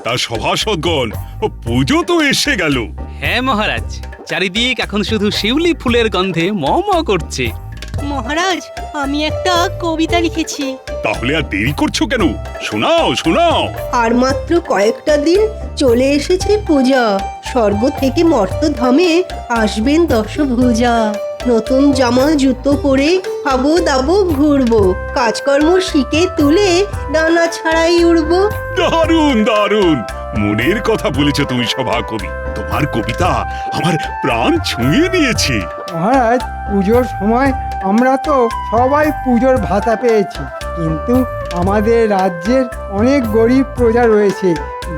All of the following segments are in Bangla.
তা সভাসদগণ, পুজো তো এসে গেল। হ্যাঁ মহারাজ, চারিদিক এখন শুধু শিউলি ফুলের গন্ধে ম ম করছে। মহারাজ, আমি একটা কবিতা লিখেছি। তাহলে আর দেরি করছো কেন? শোনাও শোনাও। আর মাত্র কয়েকটা দিন চলে এসেছে পূজা। স্বর্গ থেকে মর্তধামে আসবেন দশভুজা। নতুন জামা জুতো পরে খাবো দাবো ঘুরবো, কাজকর্ম শিখে তুলে ডানা ছাড়াই উড়বো। দারুণ দারুণ, মনের কথা বলেছো তুমি সভাকবি। তোমার কবিতা আমার প্রাণ ছুঁয়ে নিয়েছে। মহারাজ, পুজোর সময় আমরা তো সবাই পুজোর ভাতা পেয়েছি, কিন্তু আমাদের রাজ্যের অনেক গরিব প্রজা রয়েছে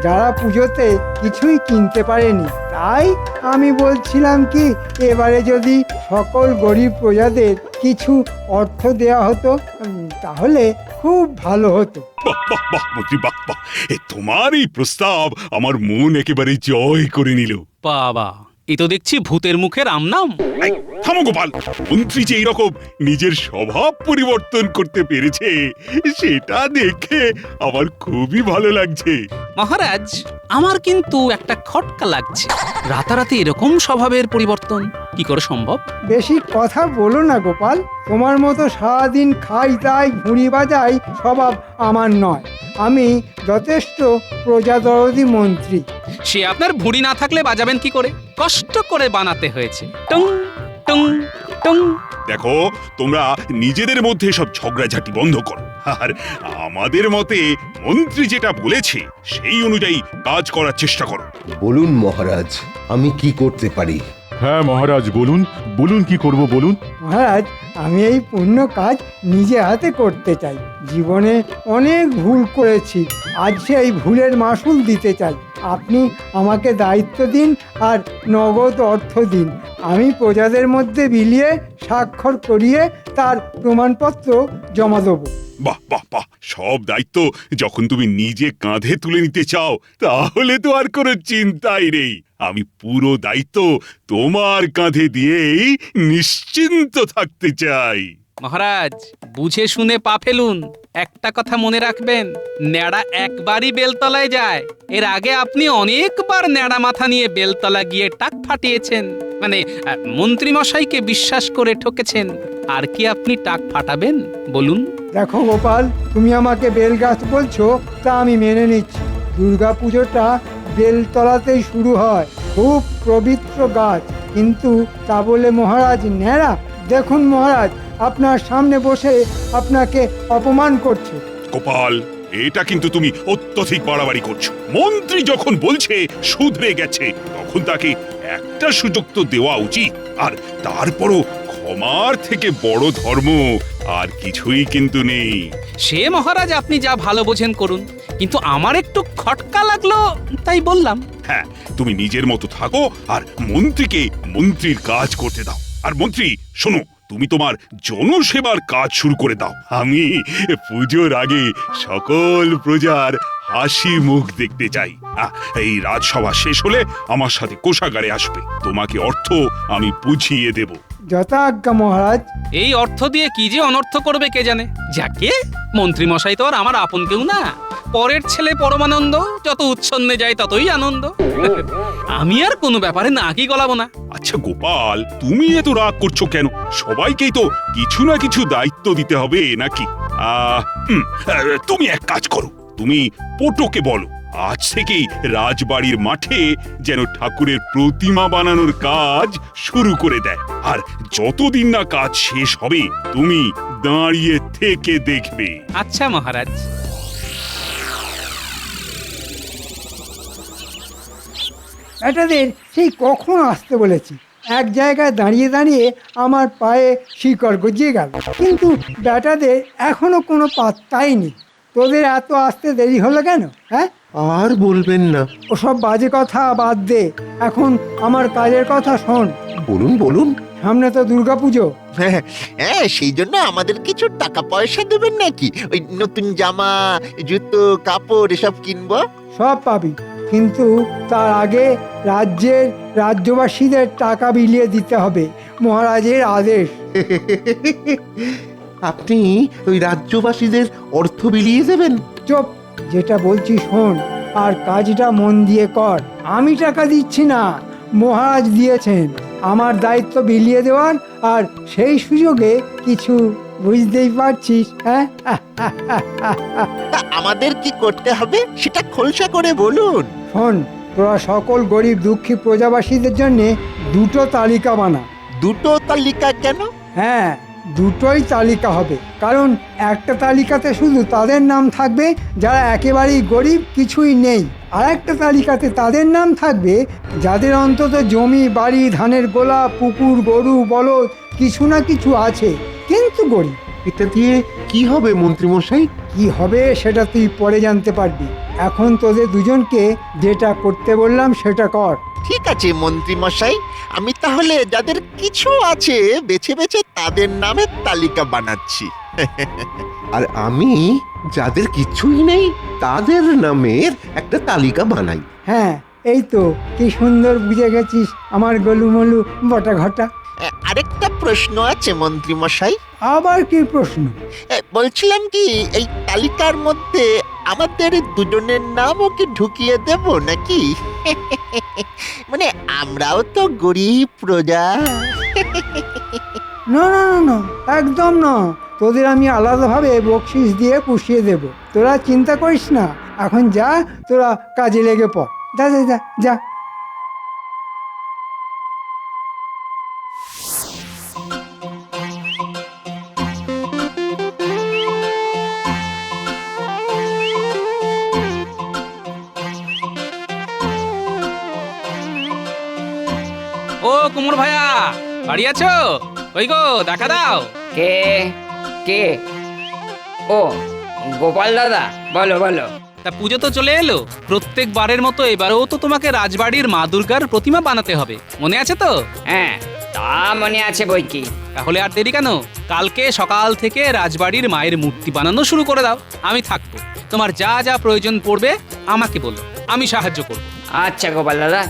যারা পুজোতে কিছুই কিনতে পারেনি। তাই আমি বলছিলাম কি, এবারে যদি সকল গরিব প্রজাদের কিছু অর্থ দেওয়া হতো তাহলে খুব ভালো হতো। বাহ বাহ বাহ মন্ত্রী, বাহ বাহ, তোমার এই প্রস্তাব আমার মন একেবারে জয় করে নিল। বাবা, এ তো দেখছি ভূতের মুখের আমনাম। এই, থামো গোপাল। মন্ত্রী যে এইরকম নিজের স্বভাব পরিবর্তন করতে পেরেছে, সেটা দেখে আমার খুবই ভালো লাগছে। মহারাজ, আমার কিন্তু একটা খটকা লাগছে। রাতারাতি এরকম স্বভাবের পরিবর্তন কি করে সম্ভব? বেশি কথা বলো না গোপাল, তোমার মতো সারাদিন খাই তাই ঘুড়ি বাজাই স্বভাব আমার নয়। আমি যথেষ্ট প্রজাদরদি মন্ত্রী। সে আপনার ভুঁড়ি না থাকলে বাজাবেন কি করে? কষ্ট করে বানাতে হয়েছে। টং টং টং। দেখো, তোমরা নিজেদের মধ্যে সব ঝগড়াঝাটি বন্ধ করো, আর আমাদের মতে মন্ত্রী যেটা বলেছে সেই অনুযায়ী কাজ করার চেষ্টা করো। বলুন মহারাজ, আমি কি করতে পারি? হ্যাঁ মহারাজ, বলুন বলুন, কি করব বলুন। মহারাজ, আমি এই পুণ্য কাজ নিজে হাতে করতে চাই। জীবনে অনেক ভুল করেছি, আজ সেই ভুলের মাসুল দিতে চাই। আপনি আমাকে দায়িত্ব দিন আর নগদ অর্থ দিন। আমি প্রজাদের মধ্যে বিলিয়ে স্বাক্ষর করিয়ে তার প্রমাণপত্র জমা দেবো। বাহ বাহ বাহ, সব দায়িত্ব যখন তুমি নিজে কাঁধে তুলে নিতে চাও, তাহলে তো আর কোনো চিন্তাই নেই। আমি পুরো দায়িত্ব তোমার কাঁধে দিয়েই নিশ্চিন্ত থাকতে চাই। মহারাজ, বুঝে শুনে পা ফেলুন। একটা কথা মনে রাখবেন, ন্যাড়া একবারই বেলতলায় যায়। এর আগে আপনি অনেকবার ন্যাড়া মাথা নিয়ে বেলতলা গিয়ে টাক ফাটিয়েছেন, মানে মন্ত্রী মশাইকে বিশ্বাস করে ঠকেছেন। আর কি আপনি টাক ফাটাবেন বলুন? দেখো গোপাল, তুমি আমাকে বেল গাছ বলছো, তা আমি মেনে নিচ্ছি। দুর্গা পুজোটা বেলতলাতেই শুরু হয়, খুব পবিত্র গাছ। কিন্তু তা বলে মহারাজ ন্যাড়া? দেখুন মহারাজ, আপনার সামনে বসে আপনাকে অপমান করছে। গোপাল, এটা কিন্তু তুমি অত্যধিক বাড়াবাড়ি করছো। মন্ত্রী যখন বলছে শুধরে গেছে, তখন তাকে একটা সুযোগ তো দেওয়া উচিত। আর তারপরও ক্ষমার থেকে বড় ধর্ম আর কিছুই কিন্তু নেই। সে মহারাজ আপনি যা ভালো বোঝেন করুন, কিন্তু আমার একটু খটকা লাগলো তাই বললাম। হ্যাঁ, তুমি নিজের মতো থাকো আর মন্ত্রীকে মন্ত্রীর কাজ করতে দাও। আর মন্ত্রী শোনো, তুমি তোমার জনসেবার কাজ শুরু করে দাও। আমি পুজোর আগে সকল প্রজার হাসি মুখ দেখতে চাই। এই রাজসভা শেষ হলে আমার সাথে কোষাগারে আসবে, তোমাকে অর্থ আমি বুঝিয়ে দেব। যথাজ্ঞা মহারাজ। এই অর্থ দিয়ে কি যে অনর্থ করবে কে জানে। যাকে মন্ত্রী মশাই তো আর আমার আপন কেউ না, পরের ছেলে পরমানন্দ। যত উচ্ছন্নে যায় ততই আনন্দ। আমি আর কোনো ব্যাপারে না কি গলাবো না। আচ্ছা গোপাল, তুমি এত রাগ করছো কেন? সবাইকেই তো কিছু না কিছু দায়িত্ব দিতে হবে নাকি? তুমি এক কাজ করো, তুমি পটোকে বলো আজ থেকেই রাজবাড়ির মাঠে যেন ঠাকুরের প্রতিমা বানানোর কাজ শুরু করে দেয়। আর যতদিন না কাজ শেষ হবে, তুমি দাঁড়িয়ে থেকে দেখবে। আচ্ছা মহারাজ। বেটাদের সেই কখন আসতে বলেছি, এক জায়গায় দাঁড়িয়ে দাঁড়িয়ে আমার পায়ে শিকড় গজিয়ে গেল, কিন্তু বেটাদের এখনো কোনো পাত্তাই নেই। তোদের এত আসতে দেরি হলো কেন? হ্যাঁ, আর বলবেন না। ওসব বাজে কথা বাদ দে, এখন আমার কাজের কথা শোন। বলুন বলুন। সামনে তো দুর্গাপুজো। হ্যাঁ হ্যাঁ, সেই জন্য আমাদের কিছু টাকা পয়সা দেবেন নাকি? ওই নতুন জামা, জুতো, কাপড় এসব কিনবো। সব পাবি, কিন্তু তার আগে রাজ্যের রাজ্যবাসীদের টাকা বিলিয়ে দিতে হবে, মহারাজের আদেশ। আপনি ওই রাজ্যবাসীদের অর্থ বিলিয়ে দেবেন? চুপ, যেটা বলছি শোন, আর কাজটা মন দিয়ে কর। আমি টাকা দিচ্ছি না, মহারাজ দিয়েছেন আমার দায়িত্ব বিলিয়ে দেওয়ার, আর সেই সুযোগে কিছু বুঝতেই পারছিস। হ্যাঁ, তা আমাদের কি করতে হবে সেটা খোলসা করে বলুন। শোন, তোরা সকল গরিব দুঃখী প্রজাবাসীদের জন্য দুটো তালিকা বানা। দুটো তালিকা কেন? হ্যাঁ, দুটোই তালিকা হবে, কারণ একটা তালিকাতে শুধু তাদের নাম থাকবে যারা একেবারেই গরিব, কিছুই নেই। আর একটা তালিকাতে তাদের নাম থাকবে যাদের অন্তত জমি, বাড়ি, ধানের গোলা, পুকুর, গরু, বলদ কিছু না কিছু আছে, কিন্তু গরিব। এটা দিয়ে কি হবে মন্ত্রীমশাই? কি হবে সেটা তুই পরে জানতে পারবি। এখন তোদের দুজনকে যেটা করতে বললাম সেটা কর। ঠিক আছে মন্ত্রী মশাই, আমি তাহলে যাদের কিছু আছে বেছে বেছে তাদের নামের তালিকা বানাচ্ছি। আর আমি যাদের কিছুই নেই তাদের নামের একটা তালিকা বানাই। হ্যাঁ, এই তো কি সুন্দর বুঝে গেছিস আমার গোলুমলু বটা ঘটা। আরেকটা প্রশ্ন আছে মন্ত্রী মশাই। আবার কি প্রশ্ন? বলছিলাম কি এই তালিকার মধ্যে আমাদের দুজনের নামও কি ঢুকিয়ে দেব নাকি? মানে আমরাও তো গরিব প্রজা। না না না না, একদম না। তোদের আমি আলাদাভাবে বকশিস দিয়ে পুষিয়ে দেব, তোরা চিন্তা করিস না। এখন যা, তোরা কাজে লেগে পড়। যা যা যা যা। ও কুমোর ভাইয়া, বাড়ি আছো? কই গো, দেখা দাও। কে কে? ও গোপাল দাদা, বলো বলো। তা পুজো তো চলে এলো, প্রত্যেকবারের মতো এবারেও তো তোমাকে রাজবাড়ির মা দুর্গার প্রতিমা বানাতে হবে, মনে আছে তো? হ্যাঁ, তা মনে আছে বই কি। তাহলে আর দেরি কেন, কালকে সকাল থেকে রাজবাড়ির মায়ের মূর্তি বানানো শুরু করে দাও। আমি থাকবো, তোমার যা যা প্রয়োজন পড়বে আমাকে বলো, আমি সাহায্য করব। আচ্ছা গোপাল দাদা,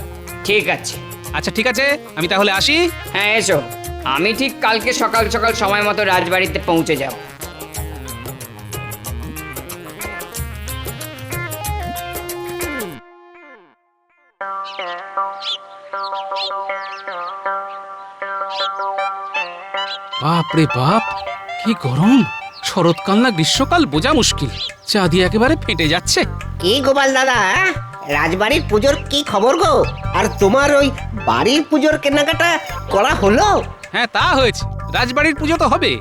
ঠিক আছে। আচ্ছা ঠিক আছে, আমি তাহলে আসি। হ্যাঁ এসো, আমি ঠিক কালকে সকাল সকাল সময় মতো রাজবাড়িতে পৌঁছে যাব। বাপ রে বাপ, কি গরম! শরৎকাল না গ্রীষ্মকাল বোঝা মুশকিল, চা দিয়ে একেবারে ফেটে যাচ্ছে। কি গোপাল দাদা, রাজবাড়ির পুজোর কি খবর গো? আর তোমার ওই বাড়ির পুজোর কেনাকাটা করা হলো? হ্যাঁ তা হয়েছে, রাজবাড়ির পুজো তো হবে,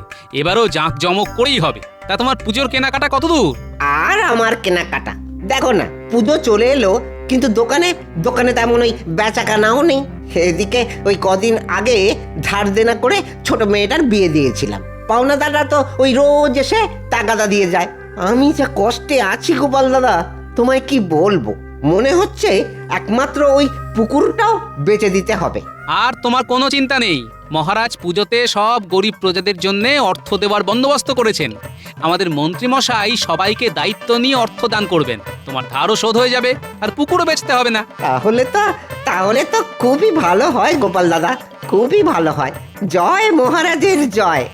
এবারও জাঁক জমক করেই হবে। তা তোমার পুজোর কেনাকাটা কত দূর? আর আমার কেনাকাটা দেখো না, পুজো চলে এলো, কিন্তু দোকানে দোকানে তেমন ওই বেচাকেনাও নেই। এদিকে ওই কদিন আগে ধার দেনা করে ছোট মেয়েটার বিয়ে দিয়েছিলাম, পাওনাদাররা তো ওই রোজ এসে তাগাদা দিয়ে যায়। আমি যা কষ্টে আছি গোপাল দাদা, তোমায় কি বলবো। মনে হচ্ছে একমাত্র ওই পুকুরটাও বেচে দিতে হবে। আর তোমার কোনো চিন্তা নেই, মহারাজ পুজোতে সব গরিব প্রজাদের জন্য অর্থ দেওয়ার বন্দোবস্ত করেছেন। আমাদের মন্ত্রী মশাই সবাইকে দায়িত্ব নিয়ে অর্থ দান করবেন, তোমার ধারও শোধ হয়ে যাবে, আর পুকুরও বেচতে হবে না। তাহলে তো খুবই ভালো হয় গোপাল দাদা, খুবই ভালো হয়। জয় মহারাজের জয়।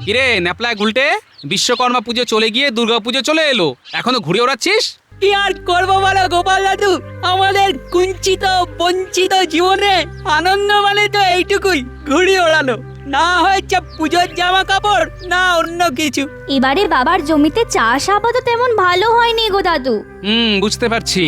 কিরে ন্যাপলায় গুলটে, বিশ্বকর্মা পুজো চলে গিয়ে দুর্গা পুজো চলে এলো, এখনো ঘুরে ওড়াচ্ছিস? কি আর করবো বলো গোপাল দাদু, আমাদের কুঞ্চিত বঞ্চিত জীবনে আনন্দ মানে তো এইটুকুই, ঘুড়ি ওড়ানো। না হয়েছে পুজোর জামা কাপড়, না অন্য কিছু। এবারে বাবার জমিতে চাষ আবাদও তেমন ভালো হয়নি গো দাদু। বুঝতে পারছি,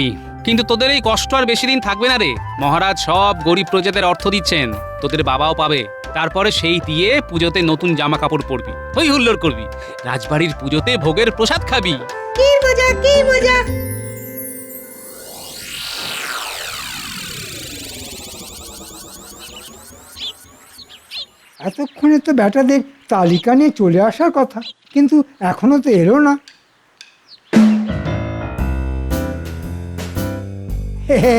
কিন্তু তোদের এই কষ্ট আর বেশি দিন থাকবে না রে। মহারাজ সব গরিব প্রজাদের অর্থ দিচ্ছেন, তোদের বাবাও পাবে। তারপরে সেই দিয়ে পুজোতে নতুন জামা কাপড় পরবি, হই হুল্লোড় করবি, রাজবাড়ির পুজোতে ভোগের প্রসাদ খাবি। কি মজা, কি মজা! এতক্ষণে তো ব্যাটাদের তালিকা নিয়ে চলে আসার কথা, কিন্তু এখনো তো এলো না।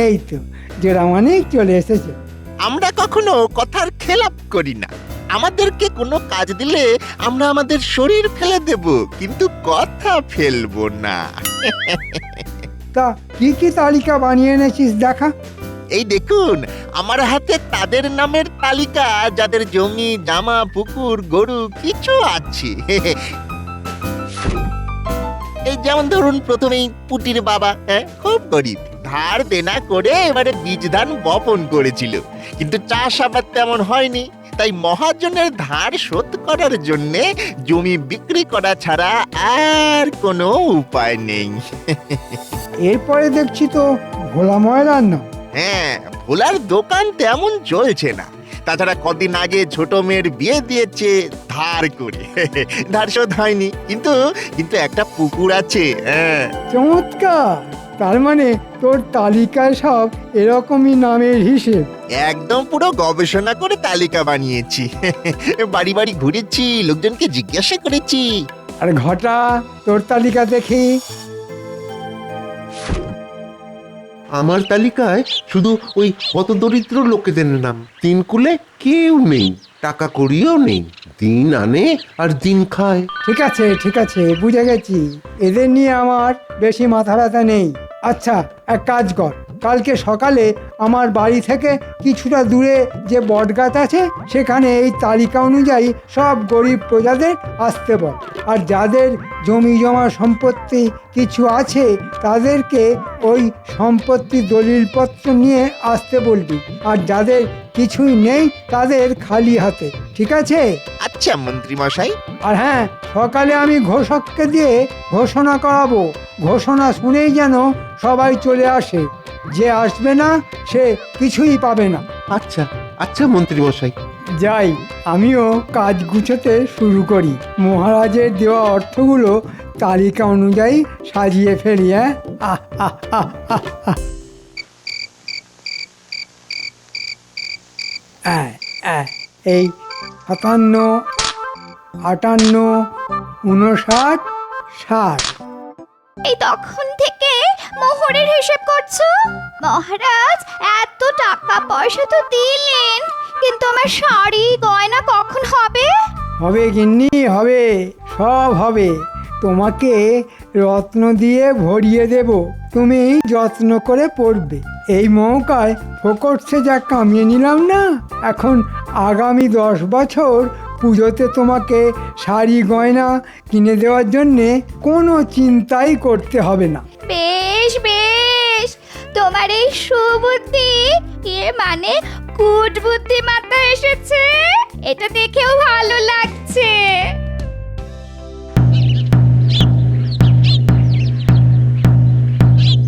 এই তো জেরামানিক চলে এসেছে। আমরা কখনো কথার খেলাপ করি না। আমাদেরকে কোনো কাজ দিলে আমরা আমাদের শরীর ফেলে দেব, কিন্তু কথা ফেলবো না। তা কি কি তালিকা বানিয়ে এনেছিস দেখা? এই দেখুন আমার হাতে তাদের নামের তালিকা যাদের জমি জামা পুকুর গরু কিছু আছে। এই যেমন ধরুন প্রথমেই পুটির বাবা, খুব গরিব, ধার দেনা করে এবারে বীজ ধান বপন করেছিল, কিন্তু চাষাবাদ তেমন হয়নি, তাই মহাজনের ধার শোধ করার জন্য জমি বিক্রি করা ছাড়া আর কোনো উপায় নেই। এরপরে দেখছি তো ভোলা ময়রার নাম। হ্যাঁ, ভোলার দোকান তেমন চলছে না, তাছাড়া কদিন আগে ছোট মেয়ের বিয়ে দিয়েছে ধার করে। ধার শোধ হয়নি, কিন্তু কিন্তু একটা পুকুর আছে। হ্যাঁ, চমৎকার! তার মানে তোর তালিকায় সব এরকমই নামের হিসেব। একদম পুরো গবেষণা করে তালিকা বানিয়েছি। বাড়ি বাড়ি ঘুরেছি, লোকজনকে জিজ্ঞাসা করেছি। আর ঘটা, তোর তালিকা দেখি। আমার তালিকায় শুধু ওই হতদরিদ্র লোকেদের নাম। তিন কুলে কেউ নেই, টাকা কড়িও নেই, দিন আনে আর দিন খায়। ঠিক আছে ঠিক আছে, বুঝে গেছি। এদের নিয়ে আমার বেশি মাথা ব্যথা নেই। আচ্ছা, এক কাজ কর, কালকে সকালে আমার বাড়ি থেকে কিছুটা দূরে যে বটগাছ আছে সেখানে এই তালিকা অনুযায়ী সব গরিব প্রজাদের আসতে বল। আর যাদের জমি জমা সম্পত্তি কিছু আছে তাদেরকে ওই সম্পত্তি দলিলপত্র নিয়ে আসতে বলবি, আর যাদের কিছুই নেই তাদের খালি হাতে। ঠিক আছে? আচ্ছা মন্ত্রী মশাই। আর হ্যাঁ, সকালে আমি ঘোষককে দিয়ে ঘোষণা করাবো, ঘোষণা শুনেই যেন সবাই চলে আসে। যে আসবে না সে কিছুই পাবে না। আচ্ছা আচ্ছা মন্ত্রী মশাই। যাই, আমিও কাজ গুছোতে শুরু করি। মহারাজের দেওয়া অর্থগুলো তালিকা অনুযায়ী সাজিয়ে ফেলি। এই 57, 58, 59, 60। এই তখন থেকে মোহরের হিসেব করছো? মহারাজ এত টাকা পয়সা তো দিলেন, কিন্তু আমার শাড়ি গয়না কখন হবে? হবে গিন্নি, হবে, সব হবে। তোমাকে রত্ন দিয়ে ভরিয়ে দেব, তুমি যত্ন করে পড়বে। এই মৌকায় ফোকটসে যা কামিয়ে নিলাম না, এখন আগামী 10 বছর পুজোতে তোমাকে শাড়ি গয়না কিনে দেওয়ার জন্যে কোনো চিন্তাই করতে হবে না। বেশ বেশ, তোমার এই সুবুদ্ধি, এর মানে কুট বুদ্ধি মাথায় এসেছে, এটা দেখেও ভালো লাগছে।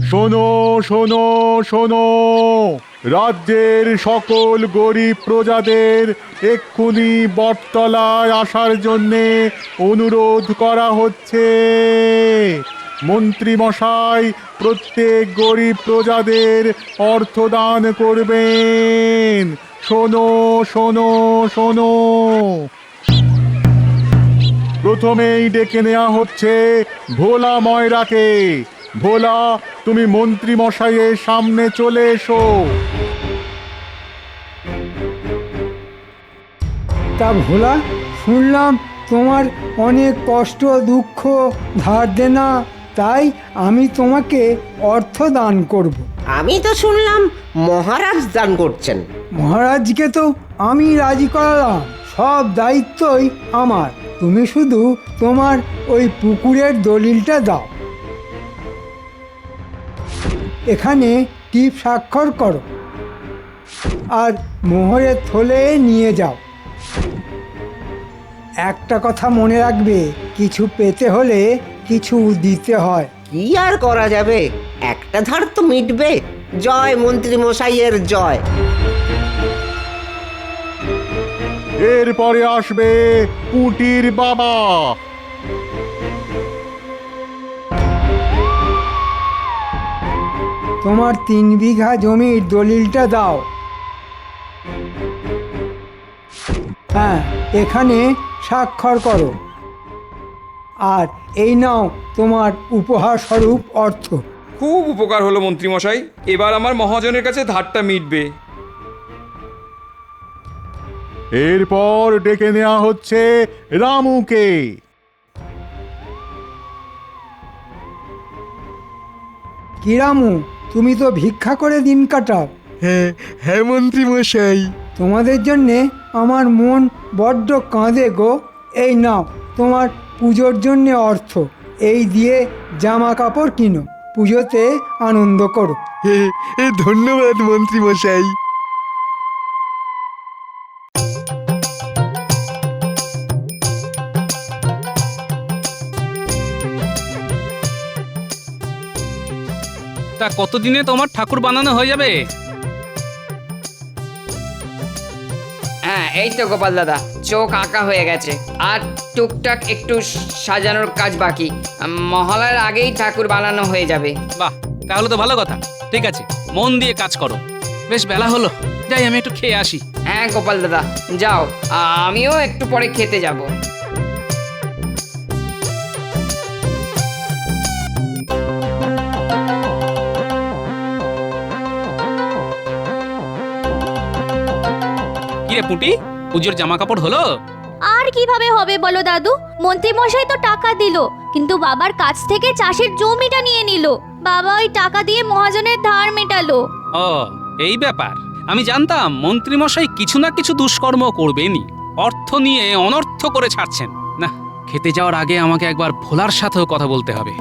শোনো শোনো শোনো, রাজ্যের সকল গরিব প্রজাদের এক্ষুনি বটতলায় আসার জন্যে অনুরোধ করা হচ্ছে। মন্ত্রী মশাই প্রত্যেক গরিব প্রজাদের অর্থদান করবেন। শোনো শোনো শোনো। প্রথমেই ডেকে নেওয়া হচ্ছে ভোলা ময়রাকে। ভোলা, তুমি মন্ত্রী মশাইয়ের সামনে চলে এসো। তা ভোলা, শুনলাম তোমার অনেক কষ্ট দুঃখ ধার দেনা, তাই আমি তোমাকে অর্থ দান করব। আমি তো শুনলাম মহারাজ দান করছেন। মহারাজকে তো আমি রাজি করালাম, সব দায়িত্বই আমার। তুমি শুধু তোমার ওই পুকুরের দলিলটা দাও, এখানে টিপ স্বাক্ষর করো আর মোহরের থলে নিয়ে যাও। একটা কথা মনে রাখবে, কিছু পেতে হলে কিছু দিতে হয়। কি আর করা যাবে, একটা ধার তো মিটবে। জয় মন্ত্রী মশাইয়ের জয়। এরপরে আসবে পুটির বাবা। তোমার 3 বিঘা জমির দলিলটা দাও। হ্যাঁ, এখানে স্বাক্ষর করো। আর এই নাও তোমার উপহার স্বরূপ অর্থ। খুব উপকার হলো মন্ত্রীমশাই, এবার আমার মহাজনের কাছে ধারটা মিটবে। এরপর ডেকে নেওয়া হচ্ছে রামুকে। কি রামু, তুমি তো ভিক্ষা করে দিন কাটাও। হ্যাঁ মন্ত্রী মশাই। তোমাদের জন্যে আমার মন বড্ড কাঁদে গো। এই নাও তোমার পুজোর জন্যে অর্থ, এই দিয়ে জামা কাপড় কিনো, পুজোতে আনন্দ করো। ধন্যবাদ মন্ত্রী মশাই। তা কতদিনে তোমার ঠাকুর বানানো হয়ে যাবে? হ্যাঁ এই তো গোপাল দাদা, চোখ আঁকা হয়ে গেছে, আর টুকটাক একটু সাজানোর কাজ বাকি। মহালয়ার আগেই ঠাকুর বানানো হয়ে যাবে। বাহ, তাহলে তো ভালো কথা। ঠিক আছে, মন দিয়ে কাজ করো। বেশ বেলা হলো, যাই আমি একটু খেয়ে আসি। হ্যাঁ গোপাল দাদা যাও, আমিও একটু পরে খেতে যাব। কি রে পুঁটি, পুজোর জামা কাপড় হলো? আর কিভাবে হবে বলো দাদু? মন্ত্রী মশাই তো টাকা দিল, কিন্তু বাবার কাছ থেকে চাষের জমিটা নিয়ে নিল। বাবা ওই টাকা দিয়ে মহাজনের ধার মেটালো। ও এই ব্যাপার, আমি জানতাম মন্ত্রীমশাই কিছু না কিছু দুষ্কর্ম করবেনই, অর্থ নিয়ে অনর্থ করে ছাড়ছেন না। খেতে যাওয়ার আগে আমাকে একবার ভোলার সাথেও কথা বলতে হবে।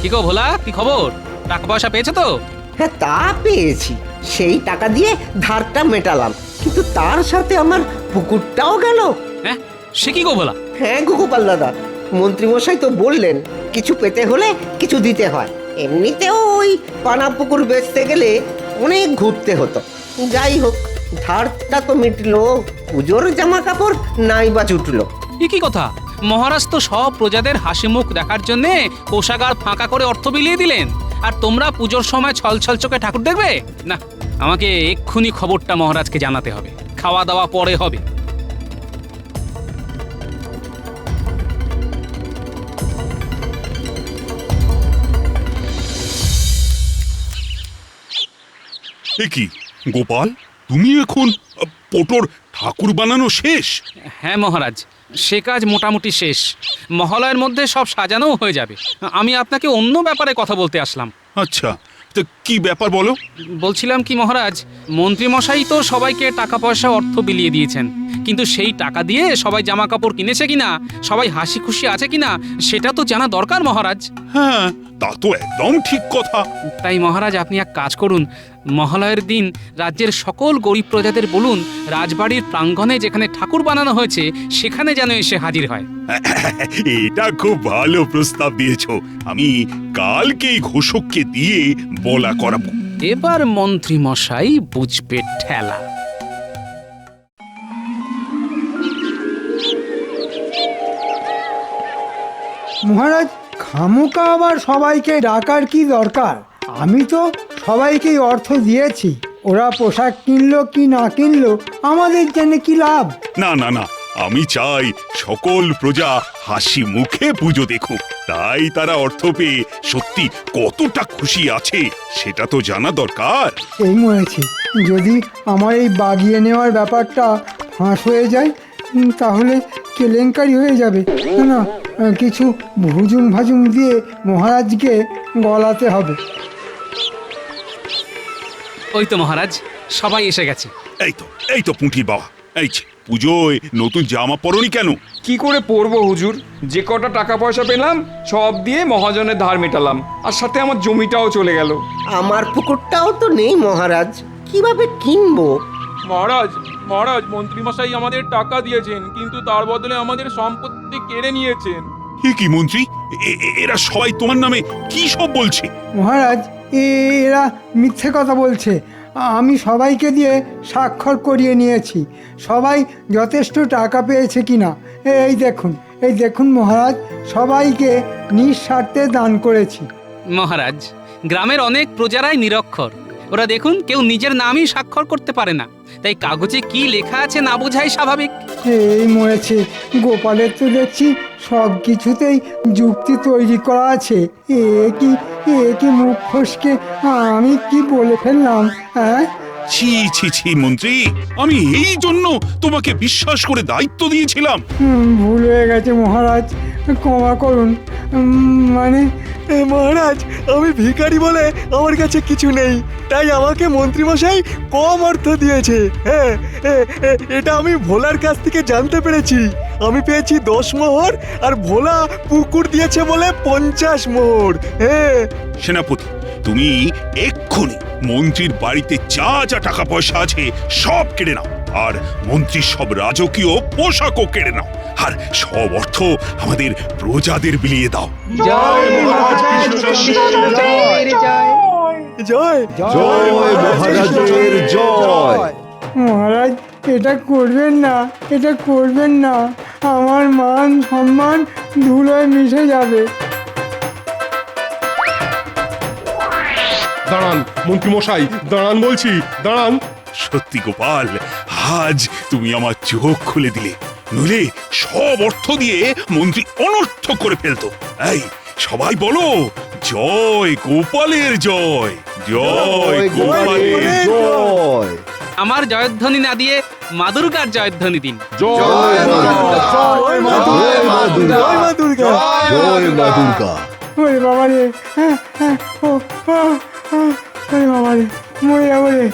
কি গো ভোলা, কি খবর? টাকা পয়সা পেয়েছো তো? হ্যাঁ তা পেয়েছি, সেই টাকা দিয়ে ধারটা মেটালাম, কিন্তু তার সাথে আমার পুকুরটাও গেল। হ্যাঁ সে কি গো ভোলা? হ্যাঁ গোপাল দাদা, মন্ত্রীমশাই তো বললেন কিছু পেতে হলে কিছু দিতে হয়। এমনিতেও ওই পানা পুকুর বেচতে গেলে অনেক ঘুরতে হতো। যাই হোক, ধারটা তো মিটলো, পুজোর জামা কাপড় নাই বা জুটলো। এ কি কথা? মহারাজ তো সব প্রজাদের হাসি মুখ দেখার জন্য কোষাগার ফাঁকা করে অর্থ বিলিয়ে দিলেন, আর তোমরা পুজোর সময় ছল ছল চোখে ঠাকুর দেখবে? না, আমাকে এক্ষুনি খবরটা মহারাজকে জানাতে হবে। খাওয়া দাওয়া পরে হবে। এ কি গোপাল, তুমি এখন পোটোর ঠাকুর বানানো শেষ? হ্যাঁ মহারাজ, সে কাজ মোটামুটি শেষ। মহালয়ের মধ্যে সব সাজানোও হয়ে যাবে। আমি আপনাকে অন্য ব্যাপারে কথা বলতে আসলাম। আচ্ছা, তো কি ব্যাপার বলো? বলছিলাম কি মহারাজ, মন্ত্রীমশাই তো সবাইকে টাকা পয়সা অর্থ বিলিয়ে দিয়েছেন, কিন্তু সেই টাকা দিয়ে সবাই জামা কাপড় কিনেছে কিনা, সবাই হাসি খুশি আছে কিনা, সেটা তো জানা দরকার মহারাজ। হ্যাঁ, তা তো একদম ঠিক কথা। তাই মহারাজ আপনি এক কাজ করুন, মহালয়ের দিন রাজ্যের সকল গরিব প্রজাদের বলুন রাজবাড়ির প্রাঙ্গণে যেখানে ঠাকুর বানানো হয়েছে সেখানে যেন এসে হাজির হয়। এটা খুব ভালো প্রস্তাব দিয়েছো। আমি কালকেই ঘোষককে দিয়ে বলা করাবো। এবার মন্ত্রী মশাই বুঝবে ঠেলা। মহারাজ, খামোকা আবার সবাইকে ডাকার কি দরকার? আমি তো সবাইকেই অর্থ দিয়েছি, ওরা পোশাক কিনলো কি না কিনলো আমাদের জন্য কি লাভ? না না না, আমি চাই সকল প্রজা হাসি মুখে পুজো দেখুক। তাই তারা অর্থ পেয়ে সত্যি কতটা খুশি আছে সেটা তো জানা দরকার। এই মরেছি, যদি আমার এই বাগিয়ে নেওয়ার ব্যাপারটা ফাঁস হয়ে যায় তাহলে কেলেঙ্কারি হয়ে যাবে। না, কিছু ভুজুং ভাজুং দিয়ে মহারাজকে গলাতে হবে। ওই তো মহারাজ, সবাই এসে গেছে। এই তো পুঁটির বাবা, এই যে পুজোয় নতুন জামা পরনি কেন? কি করে পরবো হুজুর? যে কটা টাকা পয়সা পেলাম সব দিয়ে মহাজনের ধার মেটালাম, আর সাথে আমার জমিটাও চলে গেল। আমার পুকুরটাও তো নেই মহারাজ, কিভাবে কিনবো? মহারাজ, মন্ত্রীমশাই আমাদের টাকা দিয়েছেন, কিন্তু তার বদলে আমাদের সম্পত্তি কেড়ে নিয়েছেন। কি মন্ত্রী, এরা সবাই তোমার নামে কি সব বলছে? মহারাজ, এরা মিথ্যে কথা বলছে। আমি সবাইকে দিয়ে স্বাক্ষর করিয়ে নিয়েছি, সবাই যথেষ্ট টাকা পেয়েছে কিনা। এই দেখুন মহারাজ, সবাইকে নিঃস্বার্থে দান করেছি। মহারাজ, গ্রামের অনেক প্রজারাই নিরক্ষর, ওরা দেখুন কেউ নিজের নামই স্বাক্ষর করতে পারে না, তাই কাগজে কি লেখা আছে না বোঝাই স্বাভাবিক। এই মরেছে, গোপালের তো দেখছি সব কিছুতেই যুক্তি তৈরি করা আছে। এ কি মুখ ফসকে আমি কি বলে ফেললাম? হ্যাঁ, ছি ছি ছি মন্ত্রী, আমি এই জন্য তোমাকে বিশ্বাস করে দায়িত্ব দিয়েছিলাম। ভুল হয়ে গেছে মহারাজ, ক্ষমা করুন। মানে মহারাজ, আমি ভিখারি বলে আমার কাছে কিছু নেই, তাই আমাকে মন্ত্রীমশাই কম অর্থ দিয়েছে। হ্যাঁ, এটা আমি ভোলার কাছ থেকে জানতে পেরেছি। আমি পেয়েছি 10 মোহর, আর ভোলা পুকুর দিয়েছে বলে 50 মোহর। হ্যাঁ সেনাপতি, তুমি এক্ষুনি মন্ত্রীর বাড়িতে যা যা টাকা পয়সা আছে সব কেড়ে নাও, আর মন্ত্রীর সব রাজকীয় পোশাকও কেড়ে নাও, আর সব অর্থ আমাদের প্রজাদের বিলিয়ে দাও। জয় জয় জয় মহারাজের জয়। মহারাজ, এটা করবেন না, এটা করবেন না, আমার মান সম্মান ধুলোয় মিশে যাবে। দাঁড়ান মন্ত্রী মশাই, দাঁড়ান বলছি, দাঁড়ান। সত্যি গোপাল, আজ তুমি আমার চোখ খুলে দিলে, নইলে সব অর্থ দিয়ে মন্ত্রী অনর্থ করে ফেলতো। এই সবাই বলো, জয় গোপালের জয়, জয় গোপালের জয়। আমার জয়ধ্বনি না দিয়ে মা দুর্গার জয়ধ্বনি দিন। জয় মা দুর্গা, জয় মা দুর্গা, জয় মা দুর্গা, জয় মা দুর্গা। ওরে বাবা রে, হ্যাঁ হ্যাঁ, ওরে বাবা রে, মরে যাবো রে।